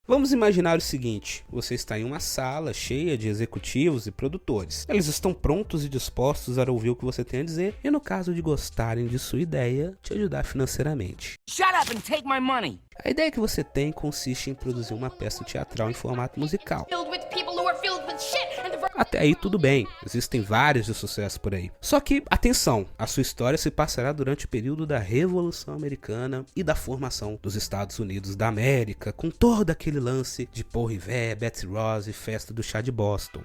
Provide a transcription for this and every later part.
Vamos imaginar o seguinte, você está em uma sala cheia de executivos e produtores. Eles estão prontos e dispostos a ouvir o que você tem a dizer e, no caso de gostarem de sua ideia, te ajudar financeiramente. Shut up and take my money. A ideia que você tem consiste em produzir uma peça teatral em formato musical. Até aí tudo bem, existem vários de sucesso por aí. Só que, atenção, a sua história se passará durante o período da Revolução Americana e da formação dos Estados Unidos da América, com todo aquele lance de Paul Revere, Betsy Ross e festa do chá de Boston.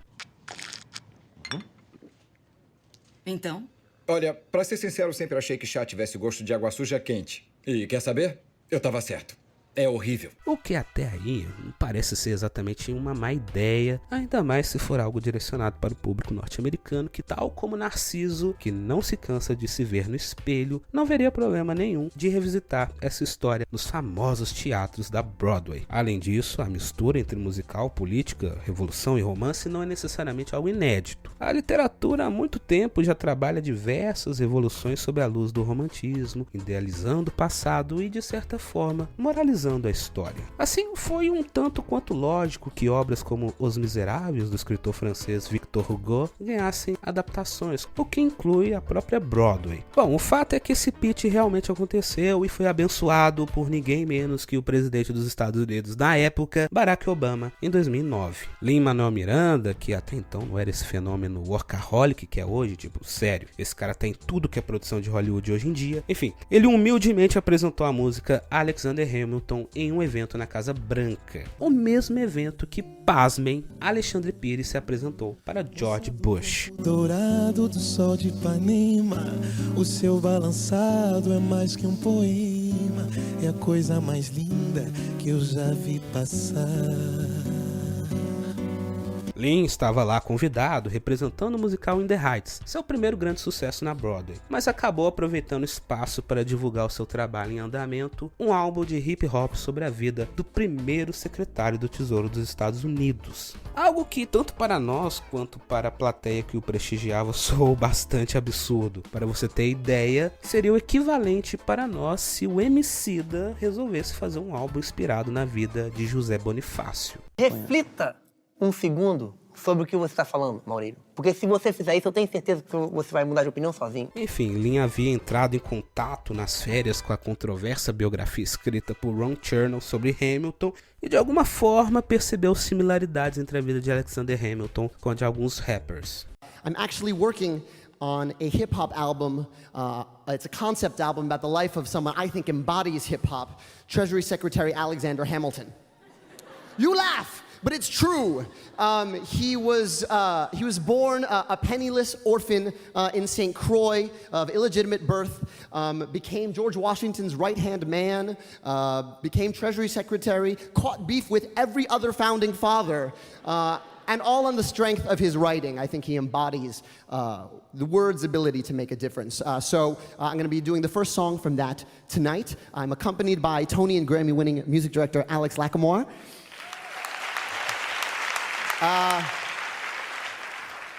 Então? Olha, pra ser sincero, eu sempre achei que chá tivesse gosto de água suja quente. E quer saber? Eu tava certo. É horrível. O que até aí não parece ser exatamente uma má ideia, ainda mais se for algo direcionado para o público norte-americano que, tal como Narciso, que não se cansa de se ver no espelho, não veria problema nenhum de revisitar essa história nos famosos teatros da Broadway. Além disso, a mistura entre musical, política, revolução e romance não é necessariamente algo inédito. A literatura há muito tempo já trabalha diversas revoluções sob a luz do romantismo, idealizando o passado e, de certa forma, moralizando a história. Assim, foi um tanto quanto lógico que obras como Os Miseráveis, do escritor francês Victor Hugo, ganhassem adaptações, o que inclui a própria Broadway. Bom, o fato é que esse pitch realmente aconteceu e foi abençoado por ninguém menos que o presidente dos Estados Unidos na época, Barack Obama, em 2009. Lin-Manuel Miranda, que até então não era esse fenômeno workaholic que é hoje, tipo, sério, esse cara tá em tudo que é produção de Hollywood hoje em dia. Enfim, ele humildemente apresentou a música Alexander Hamilton em um evento na Casa Branca. O mesmo evento que, pasmem, Alexandre Pires se apresentou para George Bush. Dourado do sol de Ipanema, o seu balançado é mais que um poema, é a coisa mais linda que eu já vi passar. Lin estava lá convidado, representando o musical In the Heights, seu primeiro grande sucesso na Broadway, mas acabou aproveitando o espaço para divulgar o seu trabalho em andamento, um álbum de hip hop sobre a vida do primeiro secretário do Tesouro dos Estados Unidos. Algo que, tanto para nós quanto para a plateia que o prestigiava, soou bastante absurdo. Para você ter ideia, seria o equivalente para nós se o Emicida resolvesse fazer um álbum inspirado na vida de José Bonifácio. Reflita um segundo sobre o que você está falando, Maurílio. Porque se você fizer isso, eu tenho certeza que você vai mudar de opinião sozinho. Enfim, Lin havia entrado em contato nas férias com a controversa biografia escrita por Ron Chernow sobre Hamilton e de alguma forma percebeu similaridades entre a vida de Alexander Hamilton com a de alguns rappers. I'm actually working on a hip-hop album. It's a concept album about the life of someone I think embodies hip-hop, Treasury Secretary Alexander Hamilton. You laugh! But it's true. He was born a penniless orphan in St. Croix of illegitimate birth, became George Washington's right-hand man, became Treasury Secretary, caught beef with every other founding father, and all on the strength of his writing. I think he embodies the word's ability to make a difference. So I'm going to be doing the first song from that tonight. I'm accompanied by Tony and Grammy-winning music director Alex Lacamoire.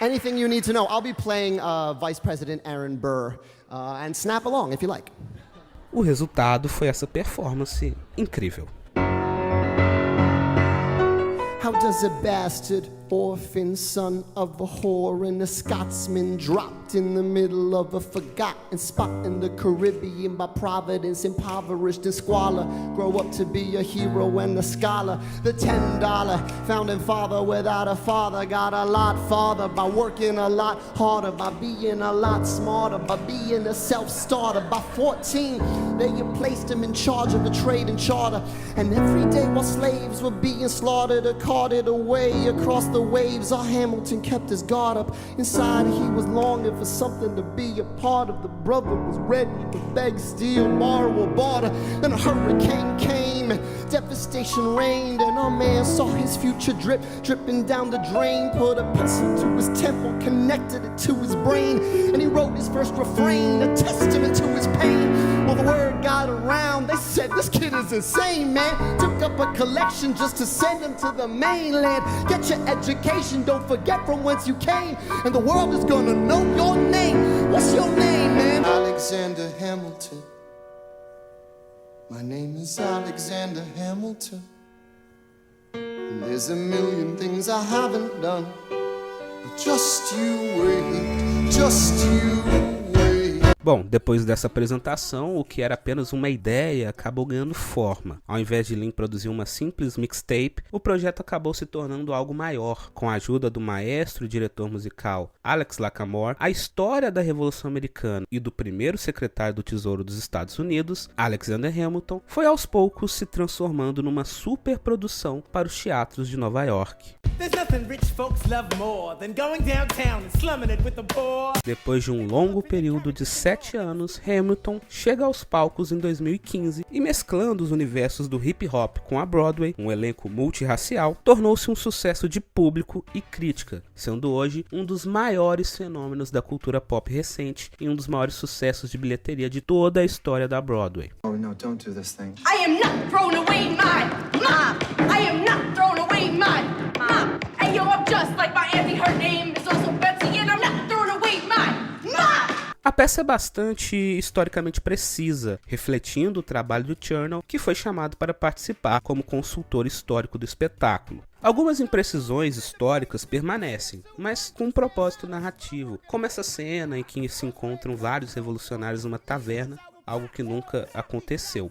Anything you need to know. I'll be playing Vice President Aaron Burr, and snap along if you like. O resultado foi essa performance incrível. How does a bastard orphan son of a whore and a Scotsman dropped in the middle of a forgotten spot in the Caribbean by providence, impoverished in squalor, grow up to be a hero and a scholar? The $10 founding father without a father got a lot farther by working a lot harder, by being a lot smarter, by being a self-starter. By 14, they placed him in charge of a trade and charter, and every day while slaves were being slaughtered or carted away across the waves, our Hamilton kept his guard up. Inside he was longing for something to be a part of. The brother was ready to beg, steal, borrow, or barter. Then a hurricane came, devastation reigned, and our man saw his future dripping down the drain. Put a pencil to his temple, connected it to his brain, and he wrote his first refrain, a testament to his pain. Well, the word got around, they said this kid is insane, man. Took up a collection just to send him to the mainland. Get your education, don't forget from whence you came, and the world is gonna know your name. What's your name, man? Alexander Hamilton. My name is Alexander Hamilton. There's a million things I haven't done. But just you wait, just you wait. Bom, depois dessa apresentação, o que era apenas uma ideia acabou ganhando forma. Ao invés de Lynn produzir uma simples mixtape, o projeto acabou se tornando algo maior. Com a ajuda do maestro e diretor musical Alex Lacamoire, a história da Revolução Americana e do primeiro secretário do Tesouro dos Estados Unidos, Alexander Hamilton, foi aos poucos se transformando numa superprodução para os teatros de Nova York. Depois de um longo período de 7 anos, Hamilton chega aos palcos em 2015 e, mesclando os universos do hip hop com a Broadway, um elenco multirracial, tornou-se um sucesso de público e crítica, sendo hoje um dos maiores fenômenos da cultura pop recente e um dos maiores sucessos de bilheteria de toda a história da Broadway. Oh no, don't do this thing. I am not throwing away my mom. I am not throwing away my mom. Hey yo, I'm just like my auntie, her name is also Betsy, and I'm not throwing away my mom. A peça é bastante historicamente precisa, refletindo o trabalho do Chernow, que foi chamado para participar como consultor histórico do espetáculo. Algumas imprecisões históricas permanecem, mas com um propósito narrativo, como essa cena em que se encontram vários revolucionários numa taverna, algo que nunca aconteceu.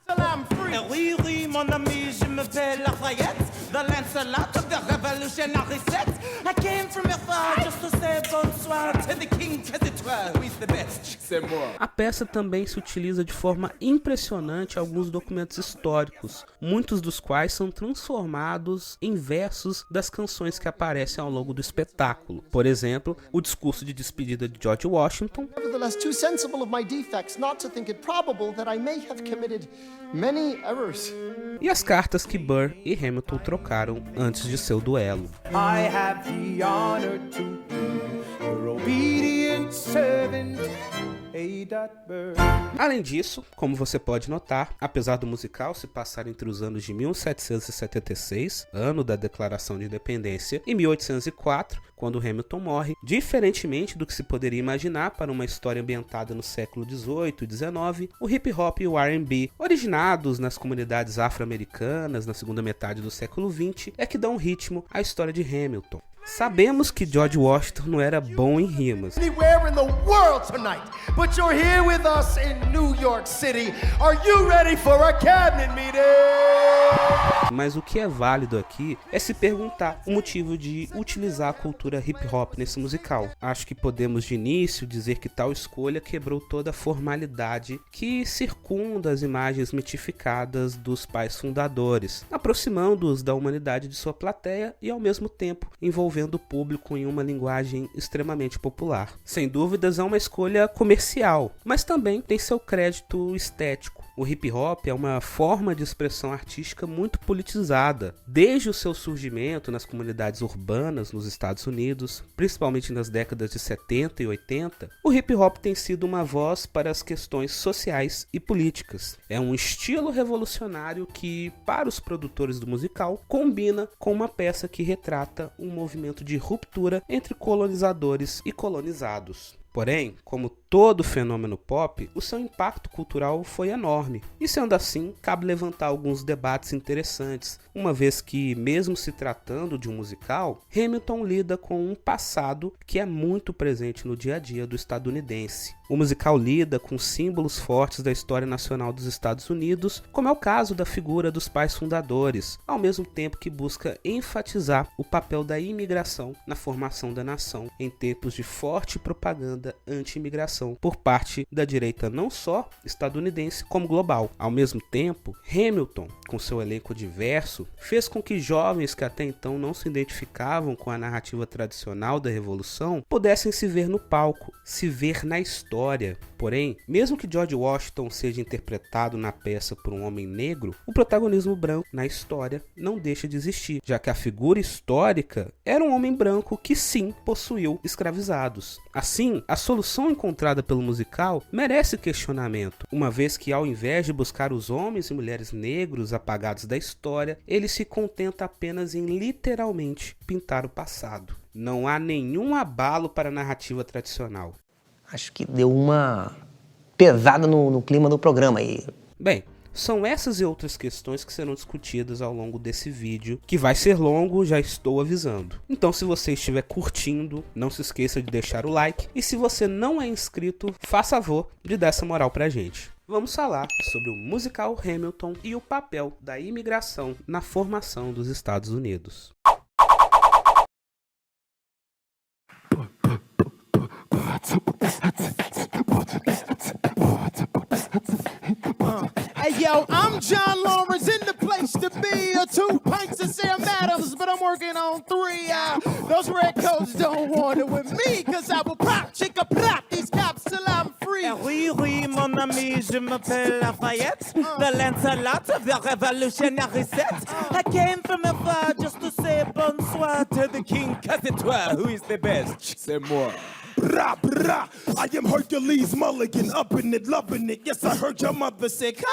A peça também se utiliza de forma impressionante alguns documentos históricos, muitos dos quais são transformados em versos das canções que aparecem ao longo do espetáculo. Por exemplo, o discurso de despedida de George Washington. Nevertheless, too sensible of my defects not to think it probable that I may have committed many errors. E as cartas que Burr e Hamilton trocaram antes de seu duelo. I have the honor to be your obedient servant, A. Burr. Além disso, como você pode notar, apesar do musical se passar entre os anos de 1776, ano da Declaração de Independência, e 1804, quando Hamilton morre, diferentemente do que se poderia imaginar para uma história ambientada no século XVIII e XIX, o hip hop e o R&B, originados nas comunidades afro-americanas na segunda metade do século XX, é que dão ritmo à história de Hamilton. Sabemos que George Washington não era bom em rimas. Anywhere in the world tonight, but you're here with us in New York City. Are you ready for a cabinet meeting? Mas o que é válido aqui é se perguntar o motivo de utilizar a cultura hip hop nesse musical. Acho que podemos de início dizer que tal escolha quebrou toda a formalidade que circunda as imagens mitificadas dos pais fundadores, aproximando-os da humanidade de sua plateia e ao mesmo tempo envolvendo o público em uma linguagem extremamente popular. Sem dúvidas é uma escolha comercial, mas também tem seu crédito estético. O hip hop é uma forma de expressão artística muito politizada. Desde o seu surgimento nas comunidades urbanas nos Estados Unidos, principalmente nas décadas de 70 e 80, o hip hop tem sido uma voz para as questões sociais e políticas. É um estilo revolucionário que, para os produtores do musical, combina com uma peça que retrata um movimento de ruptura entre colonizadores e colonizados. Porém, como todo fenômeno pop, o seu impacto cultural foi enorme. E sendo assim, cabe levantar alguns debates interessantes, uma vez que, mesmo se tratando de um musical, Hamilton lida com um passado que é muito presente no dia a dia do estadunidense. O musical lida com símbolos fortes da história nacional dos Estados Unidos, como é o caso da figura dos pais fundadores, ao mesmo tempo que busca enfatizar o papel da imigração na formação da nação, em tempos de forte propaganda anti-imigração por parte da direita não só estadunidense como global. Ao mesmo tempo, Hamilton, com seu elenco diverso, fez com que jovens que até então não se identificavam com a narrativa tradicional da Revolução pudessem se ver no palco, se ver na história. Porém, mesmo que George Washington seja interpretado na peça por um homem negro, o protagonismo branco na história não deixa de existir, já que a figura histórica era um homem branco que sim possuiu escravizados. Assim, a solução encontrada pelo musical merece questionamento, uma vez que ao invés de buscar os homens e mulheres negros apagados da história, ele se contenta apenas em literalmente pintar o passado. Não há nenhum abalo para a narrativa tradicional. Acho que deu uma pesada no clima do programa aí. Bem, São essas e outras questões que serão discutidas ao longo desse vídeo, que vai ser longo, já estou avisando. Então, se você estiver curtindo, não se esqueça de deixar o like, e se você não é inscrito, faça favor de dar essa moral pra gente. Vamos falar sobre o musical Hamilton e o papel da imigração na formação dos Estados Unidos. Hey yo, I'm John Lawrence in the place to be. 2 pints of Sam Adams, but I'm working on 3. Those redcoats don't want it with me, cause I will pop, chicka pop these cops till I'm free. Oui, oui, mon ami, je m'appelle Lafayette, the Lancelot of the revolutionary set. I came from afar just to say bonsoir to the king, cause it's who is the best. C'est moi. Brah, brah. I am Hercules Mulligan, up in it, loving it. Yes, I heard your mother say, come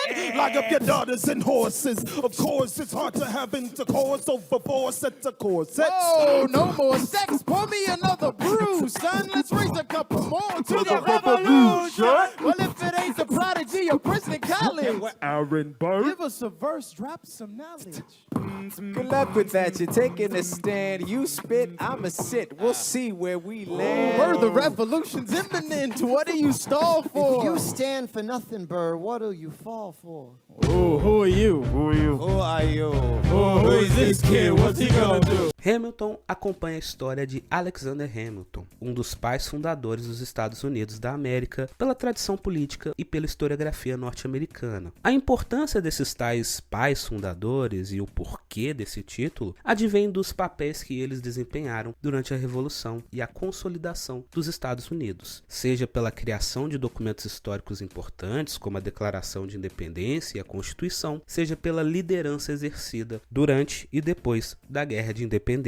again. Lock up your daughters and horses. Of course, it's hard to have intercourse over 4 sets of corsets. Oh, no more sex. Pour me another brew, son. Let's raise a couple more to the revolution. Well, if it ain't the Prodigy or Princeton College, Aaron Burr, give us a verse, drop some knowledge. Good luck with that, you're taking a stand. You spit, I'ma sit. We'll see where we land. Burr, the revolution's imminent. What do you stall for? If you stand for nothing, Burr, what do you fall for? Ooh, who are you? Who are you? Who are you? Who is this kid? What's he gonna do? Hamilton acompanha a história de Alexander Hamilton, um dos pais fundadores dos Estados Unidos da América, pela tradição política e pela historiografia norte-americana. A importância desses tais pais fundadores e o porquê desse título advém dos papéis que eles desempenharam durante a Revolução e a consolidação dos Estados Unidos, seja pela criação de documentos históricos importantes, como a Declaração de Independência e a Constituição, seja pela liderança exercida durante e depois da Guerra de Independência.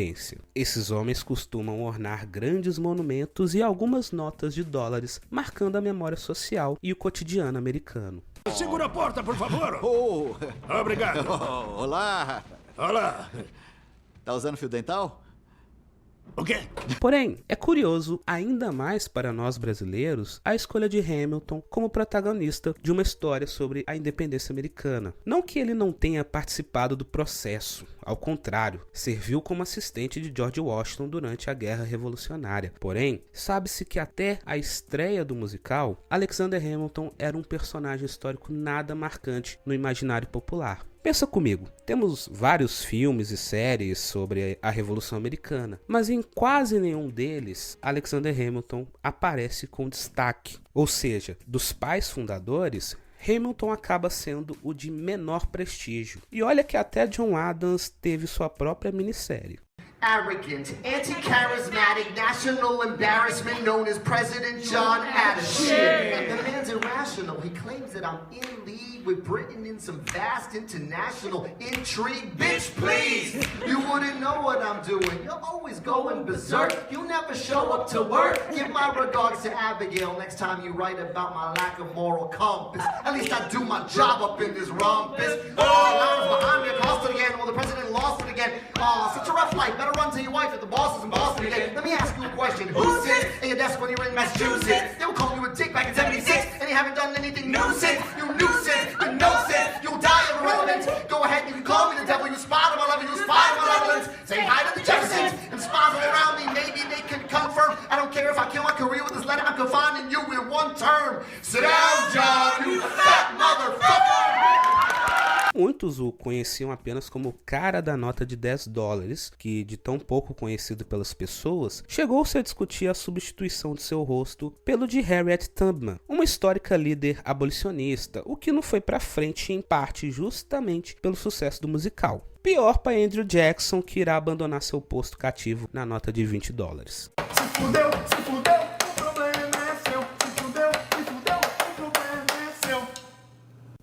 Esses homens costumam ornar grandes monumentos e algumas notas de dólares, marcando a memória social e o cotidiano americano. Segura a porta, por favor. Oh. Obrigado. Oh, olá. Olá. Tá usando fio dental? O quê? Porém, é curioso, ainda mais para nós brasileiros, a escolha de Hamilton como protagonista de uma história sobre a independência americana. Não que ele não tenha participado do processo, ao contrário, serviu como assistente de George Washington durante a Guerra Revolucionária. Porém, sabe-se que até a estreia do musical, Alexander Hamilton era um personagem histórico nada marcante no imaginário popular. Pensa comigo, temos vários filmes e séries sobre a Revolução Americana, mas em quase nenhum deles Alexander Hamilton aparece com destaque. Ou seja, dos pais fundadores, Hamilton acaba sendo o de menor prestígio. E olha que até John Adams teve sua própria minissérie. Arrogant, anti-charismatic, national embarrassment known as President John Adams. Shit. The man's irrational. He claims that I'm in league with Britain in some vast international intrigue. Bitch, please! You wouldn't know what I'm doing. You're always going berserk. You never show up to work. Give my regards to Abigail next time you write about my lack of moral compass. At least I do my job up in this rumpus. Lines behind me, I lost it again. Well, the president lost it again. Such a rough life. Better run to your wife if the boss is in Boston again. Let me ask you a question. Who sits at your desk when you're in Massachusetts? They were calling you a dick back in 76, and you haven't done anything new since. You nuisance, with no sense. You'll die of irrelevance. Go ahead, you can call me the devil. You spot him, I love you. You spy malevolence. Say hi to the Jeffersons and spies all around me. Maybe they can confirm. I don't care if I kill my career with this letter. I'm confining you in one term. Sit down, John, you fat motherfucker. Muitos o conheciam apenas como o cara da nota de $10, que, de tão pouco conhecido pelas pessoas, chegou-se a discutir a substituição de seu rosto pelo de Harriet Tubman, uma histórica líder abolicionista, o que não foi pra frente em parte justamente pelo sucesso do musical. Pior para Andrew Jackson, que irá abandonar seu posto cativo na nota de $20. Se fudeu, o problema é seu. Se fudeu, o problema é seu.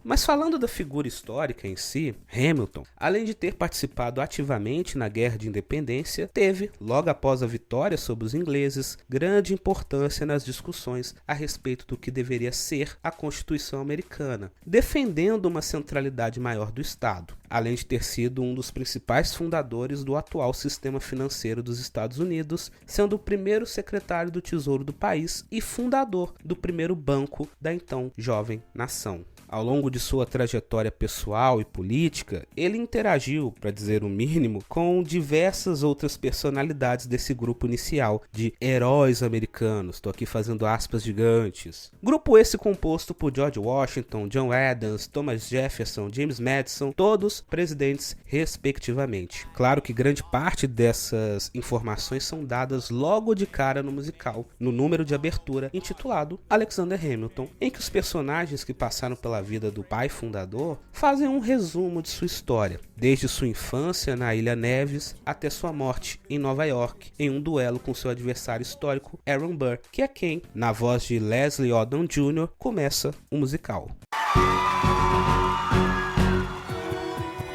Mas falando da figura histórica em si, Hamilton, além de ter participado ativamente na Guerra de Independência, teve, logo após a vitória sobre os ingleses, grande importância nas discussões a respeito do que deveria ser a Constituição americana, defendendo uma centralidade maior do Estado, além de ter sido um dos principais fundadores do atual sistema financeiro dos Estados Unidos, sendo o primeiro secretário do Tesouro do país e fundador do primeiro banco da então jovem nação. Ao longo de sua trajetória pessoal e política, ele interagiu, para dizer o mínimo, com diversas outras personalidades desse grupo inicial de heróis americanos. Estou aqui fazendo aspas gigantes. Grupo esse composto por George Washington, John Adams, Thomas Jefferson, James Madison, todos presidentes respectivamente. Claro que grande parte dessas informações são dadas logo de cara no musical, no número de abertura intitulado Alexander Hamilton, em que os personagens que passaram pela vida do pai fundador fazem um resumo de sua história, desde sua infância na Ilha Neves até sua morte em Nova York, em um duelo com seu adversário histórico Aaron Burr, que é quem, na voz de Leslie Odom Jr., começa o musical.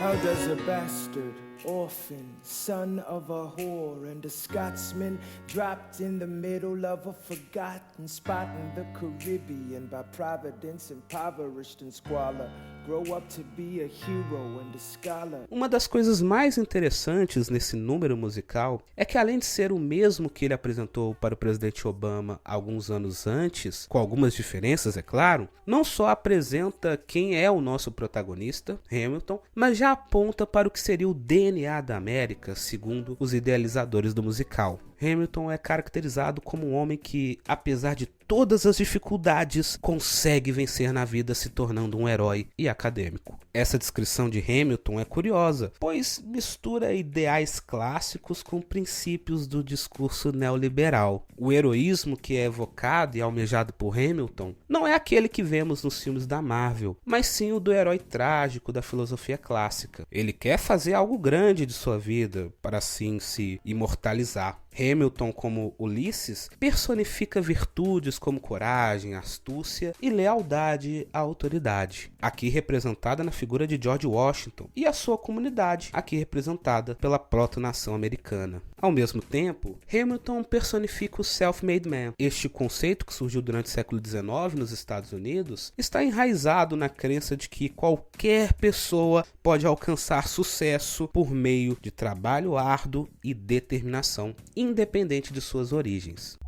How does a bastard, orphan, son of a whore, and a Scotsman dropped in the middle of a forgotten spot in the Caribbean by providence, impoverished and squalor, grow up to be a hero and a scholar? Uma das coisas mais interessantes nesse número musical é que, além de ser o mesmo que ele apresentou para o presidente Obama alguns anos antes, com algumas diferenças, é claro, não só apresenta quem é o nosso protagonista, Hamilton, mas já aponta para o que seria o DNA da América, segundo os idealizadores do musical. Hamilton é caracterizado como um homem que, apesar de todas as dificuldades, consegue vencer na vida se tornando um herói e acadêmico. Essa descrição de Hamilton é curiosa, pois mistura ideais clássicos com princípios do discurso neoliberal. O heroísmo que é evocado e almejado por Hamilton não é aquele que vemos nos filmes da Marvel, mas sim o do herói trágico da filosofia clássica. Ele quer fazer algo grande de sua vida para assim se imortalizar. Hamilton, como Ulisses, personifica virtudes como coragem, astúcia e lealdade à autoridade, aqui representada na figura de George Washington, e a sua comunidade, aqui representada pela proto-nação americana. Ao mesmo tempo, Hamilton personifica o self-made man. Este conceito, que surgiu durante o século XIX nos Estados Unidos, está enraizado na crença de que qualquer pessoa pode alcançar sucesso por meio de trabalho árduo e determinação, independente de suas origens.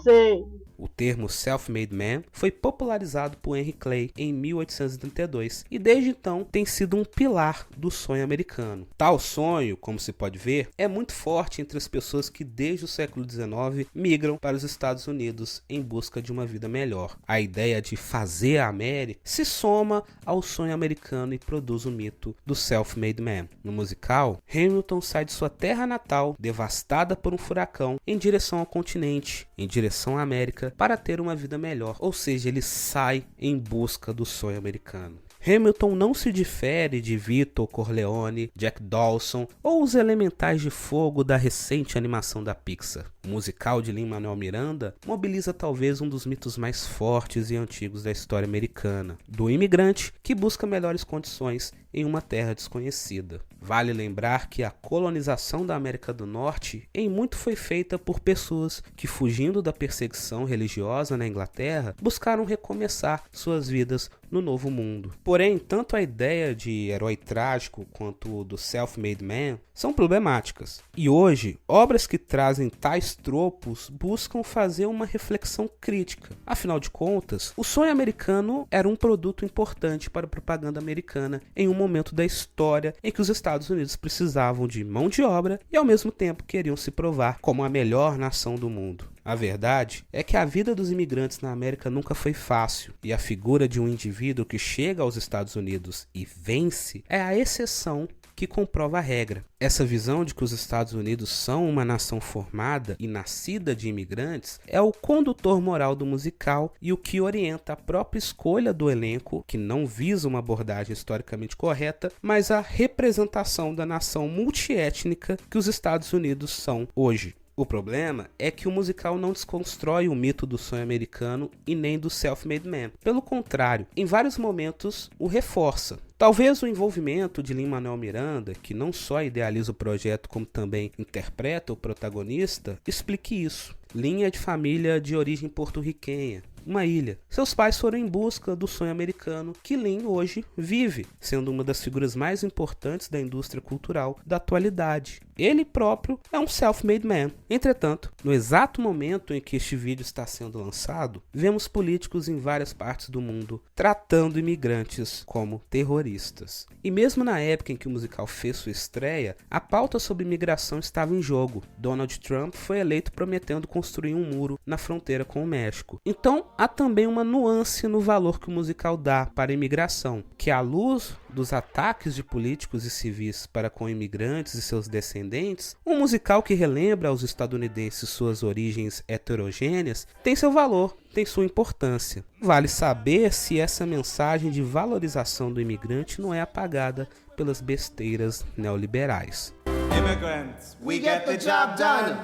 Sei. O termo self-made man foi popularizado por Henry Clay em 1832 e desde então tem sido um pilar do sonho americano. Tal sonho, como se pode ver, é muito forte entre as pessoas que desde o século XIX migram para os Estados Unidos em busca de uma vida melhor. A ideia de fazer a América se soma ao sonho americano e produz o mito do self-made man. No musical, Hamilton sai de sua terra natal, devastada por um furacão, em direção ao continente, em direção à América, para ter uma vida melhor, ou seja, ele sai em busca do sonho americano. Hamilton não se difere de Vito Corleone, Jack Dawson ou os Elementais de Fogo da recente animação da Pixar. O musical de Lin-Manuel Miranda mobiliza talvez um dos mitos mais fortes e antigos da história americana, do imigrante que busca melhores condições em uma terra desconhecida. Vale lembrar que a colonização da América do Norte em muito foi feita por pessoas que, fugindo da perseguição religiosa na Inglaterra, buscaram recomeçar suas vidas no Novo Mundo. Porém, tanto a ideia de herói trágico quanto do self-made man são problemáticas. E hoje, obras que trazem tais tropos buscam fazer uma reflexão crítica. Afinal de contas, o sonho americano era um produto importante para a propaganda americana em um momento da história em que os Estados Unidos precisavam de mão de obra e ao mesmo tempo queriam se provar como a melhor nação do mundo. A verdade é que a vida dos imigrantes na América nunca foi fácil, e a figura de um indivíduo que chega aos Estados Unidos e vence é a exceção que comprova a regra. Essa visão de que os Estados Unidos são uma nação formada e nascida de imigrantes é o condutor moral do musical e o que orienta a própria escolha do elenco, que não visa uma abordagem historicamente correta, mas a representação da nação multiétnica que os Estados Unidos são hoje. O problema é que o musical não desconstrói o mito do sonho americano e nem do self-made man. Pelo contrário, em vários momentos o reforça. Talvez o envolvimento de Lin-Manuel Miranda, que não só idealiza o projeto como também interpreta o protagonista, explique isso. Lin é de família de origem porto-riquenha uma ilha. Seus pais foram em busca do sonho americano que Lin hoje vive, sendo uma das figuras mais importantes da indústria cultural da atualidade. Ele próprio é um self-made man. Entretanto, no exato momento em que este vídeo está sendo lançado, vemos políticos em várias partes do mundo tratando imigrantes como terroristas. E mesmo na época em que o musical fez sua estreia, a pauta sobre imigração estava em jogo. Donald Trump foi eleito prometendo construir um muro na fronteira com o México. Então, há também uma nuance no valor que o musical dá para a imigração, que à luz dos ataques de políticos e civis para com imigrantes e seus descendentes, um musical que relembra aos estadunidenses suas origens heterogêneas tem seu valor, tem sua importância. Vale saber se essa mensagem de valorização do imigrante não é apagada pelas besteiras neoliberais. Immigrants, we get the job done.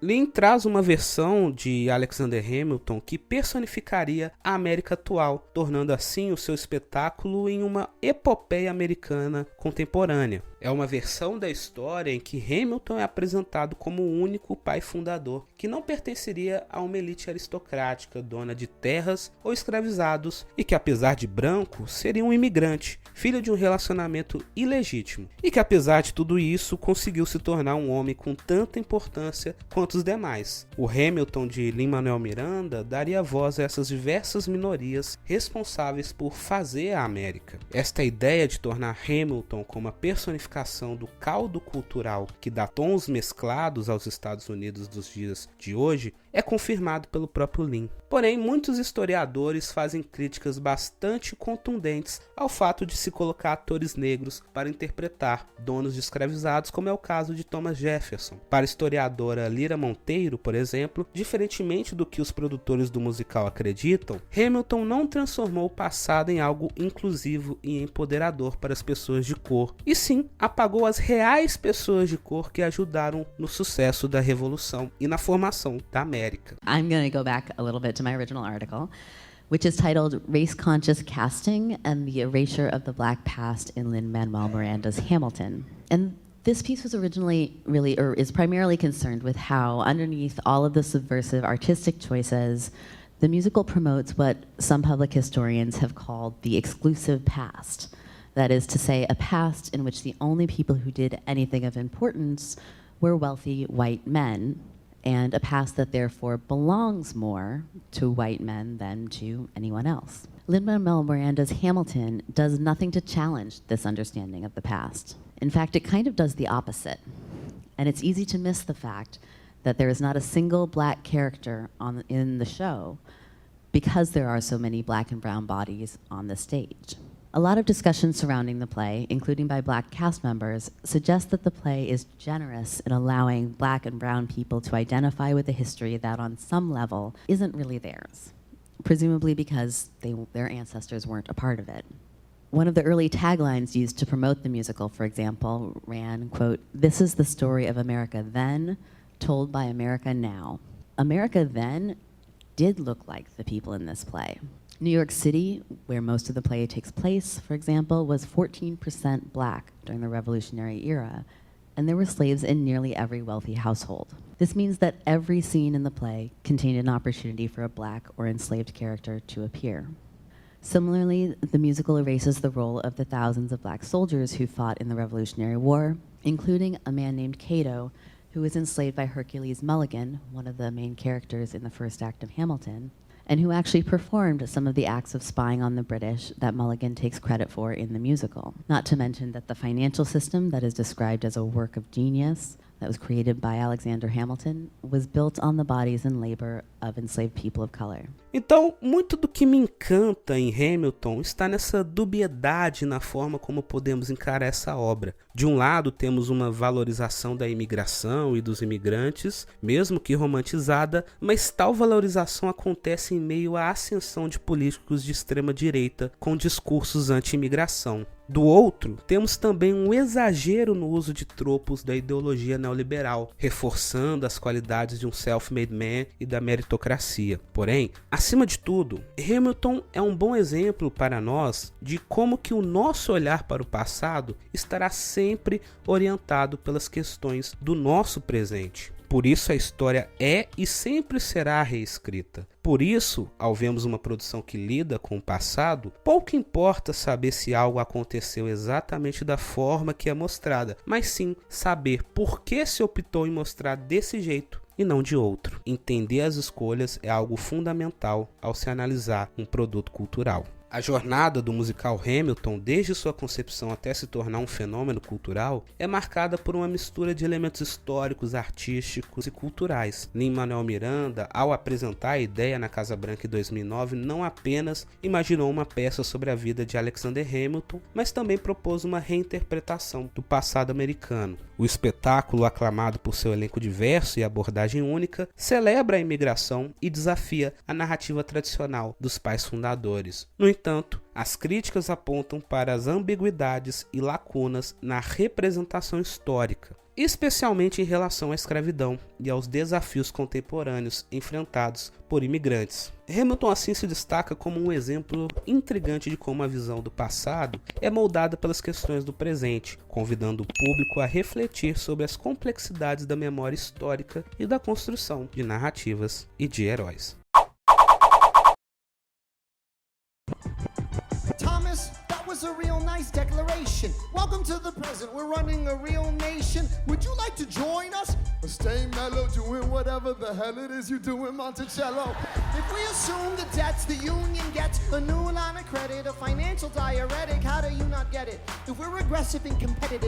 Lin traz uma versão de Alexander Hamilton que personificaria a América atual, tornando assim o seu espetáculo em uma epopeia americana contemporânea. É uma versão da história em que Hamilton é apresentado como o único pai fundador, que não pertenceria a uma elite aristocrática, dona de terras ou escravizados, e que apesar de branco, seria um imigrante, filho de um relacionamento ilegítimo, e que apesar de tudo isso, conseguiu se tornar um homem com tanta importância quanto os demais. O Hamilton de Lin-Manuel Miranda daria voz a essas diversas minorias responsáveis por fazer a América. Esta ideia de tornar Hamilton como a personificação do caldo cultural que dá tons mesclados aos Estados Unidos dos dias de hoje é confirmado pelo próprio Lin. Porém, muitos historiadores fazem críticas bastante contundentes ao fato de se colocar atores negros para interpretar donos de escravizados, como é o caso de Thomas Jefferson. Para a historiadora Lira Monteiro, por exemplo, diferentemente do que os produtores do musical acreditam, Hamilton não transformou o passado em algo inclusivo e empoderador para as pessoas de cor, e sim apagou as reais pessoas de cor que ajudaram no sucesso da Revolução e na formação da América. I'm going to go back a little bit to my original article, which is titled Race-Conscious Casting and the Erasure of the Black Past in Lin-Manuel Miranda's Hamilton. And this piece was originally is primarily concerned with how, underneath all of the subversive artistic choices, the musical promotes what some public historians have called the exclusive past. That is to say, a past in which the only people who did anything of importance were wealthy white men, and a past that therefore belongs more to white men than to anyone else. Lin-Manuel Miranda's Hamilton does nothing to challenge this understanding of the past. In fact, it kind of does the opposite. And it's easy to miss the fact that there is not a single black character in the show because there are so many black and brown bodies on the stage. A lot of discussion surrounding the play, including by black cast members, suggests that the play is generous in allowing black and brown people to identify with a history that on some level isn't really theirs, presumably because their ancestors weren't a part of it. One of the early taglines used to promote the musical, for example, ran, quote, "This is the story of America then, told by America now." America then did look like the people in this play. New York City, where most of the play takes place, for example, was 14% black during the Revolutionary era, and there were slaves in nearly every wealthy household. This means that every scene in the play contained an opportunity for a black or enslaved character to appear. Similarly, the musical erases the role of the thousands of black soldiers who fought in the Revolutionary War, including a man named Cato, who was enslaved by Hercules Mulligan, one of the main characters in the first act of Hamilton, and who actually performed some of the acts of spying on the British that Mulligan takes credit for in the musical. Not to mention that the financial system that is described as a work of genius that was created by Alexander Hamilton was built on the bodies and labor of enslaved people of color. Então, muito do que me encanta em Hamilton está nessa dubiedade na forma como podemos encarar essa obra. De um lado, temos uma valorização da imigração e dos imigrantes, mesmo que romantizada, mas tal valorização acontece em meio à ascensão de políticos de extrema direita com discursos anti-imigração. Do outro, temos também um exagero no uso de tropos da ideologia neoliberal, reforçando as qualidades de um self-made man e da meritocracia. Porém, acima de tudo, Hamilton é um bom exemplo para nós de como que o nosso olhar para o passado estará sempre orientado pelas questões do nosso presente. Por isso a história é e sempre será reescrita. Por isso, ao vermos uma produção que lida com o passado, pouco importa saber se algo aconteceu exatamente da forma que é mostrada, mas sim saber por que se optou em mostrar desse jeito e não de outro. Entender as escolhas é algo fundamental ao se analisar um produto cultural. A jornada do musical Hamilton, desde sua concepção até se tornar um fenômeno cultural, é marcada por uma mistura de elementos históricos, artísticos e culturais. Lin-Manuel Miranda, ao apresentar a ideia na Casa Branca em 2009, não apenas imaginou uma peça sobre a vida de Alexander Hamilton, mas também propôs uma reinterpretação do passado americano. O espetáculo, aclamado por seu elenco diverso e abordagem única, celebra a imigração e desafia a narrativa tradicional dos pais fundadores. No entanto, as críticas apontam para as ambiguidades e lacunas na representação histórica, especialmente em relação à escravidão e aos desafios contemporâneos enfrentados por imigrantes. Hamilton assim se destaca como um exemplo intrigante de como a visão do passado é moldada pelas questões do presente, convidando o público a refletir sobre as complexidades da memória histórica e da construção de narrativas e de heróis. Thomas, that was a real nice declaration. Welcome to the present, we're running a real nation. Would you like to join us? Or stay mellow, doing whatever the hell it is you do in Monticello. If we assume the debts the union gets, a new line of credit, a financial diuretic, how do you not get it? If we're aggressive and competitive,